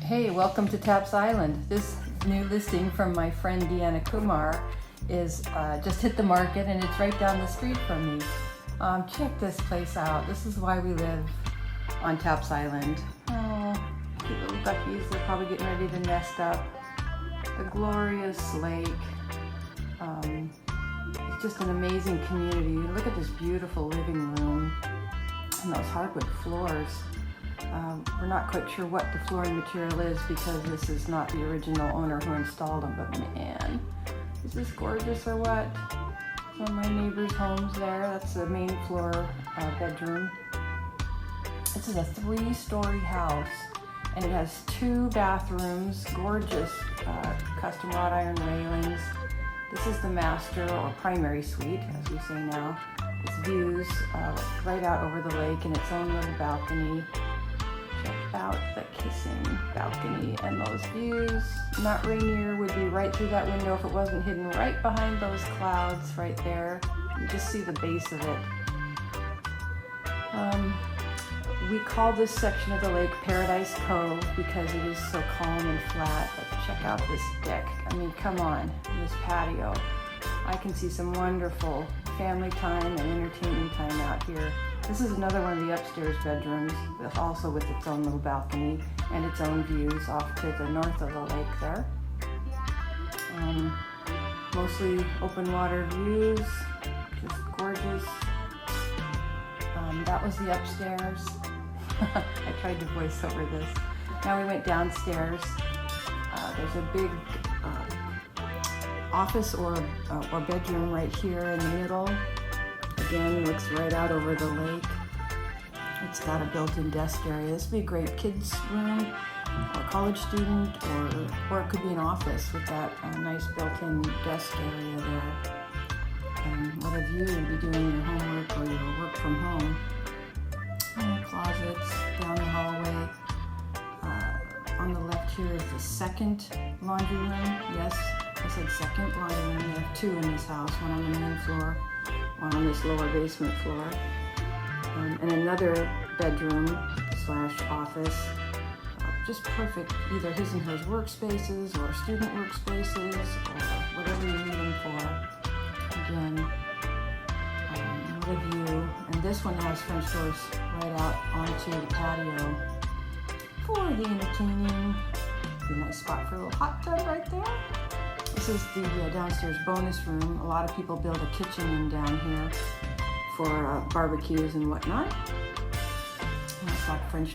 Hey, welcome to Taps Island. This new listing from my friend Deanna Kumar is just hit the market and it's right down the street from me. Check this place out. This is why we live on Taps Island. Oh, cute little duckies. They're probably getting ready to nest up. The glorious lake. It's just an amazing community. Look at this beautiful living room and those hardwood floors. We're not quite sure what the flooring material is because this is not the original owner who installed them, but man, is this gorgeous or what? Some of my neighbors' homes there. That's the main floor bedroom. This is a 3-story house and it has 2 bathrooms, gorgeous custom wrought iron railings. This is the master or primary suite, as we say now. It's views right out over the lake and its own little balcony. Check out the kissing balcony and those views. Mount Rainier would be right through that window if it wasn't hidden right behind those clouds right there. You just see the base of it. We call this section of the lake Paradise Cove because it is so calm and flat, but check out this deck. I mean, come on, this patio. I can see some wonderful family time and entertainment time out here. This is another one of the upstairs bedrooms, also with its own little balcony and its own views off to the north of the lake there. Mostly open water views, just gorgeous. That was the upstairs. I tried to voice over this. Now we went downstairs. There's a big office or bedroom right here in the middle. Again, looks right out over the lake. It's got a built-in desk area. This would be a great kids' room or college student, or it could be an office with that nice built-in desk area there. And what a view you'd be doing your homework or your work from home. Closets down the hallway. On the left here is the second laundry room. Yes, I said second laundry room. We have 2 in this house, one on the main floor, one on this lower basement floor, and another bedroom / office. Just perfect, either his and hers workspaces or student workspaces or whatever you need them for. Again, what a view. And this one has French doors right out onto the patio for the entertaining. Be a nice spot for a little hot tub right there. This is the downstairs bonus room. A lot of people build a kitchen in down here for barbecues and whatnot. And it's got French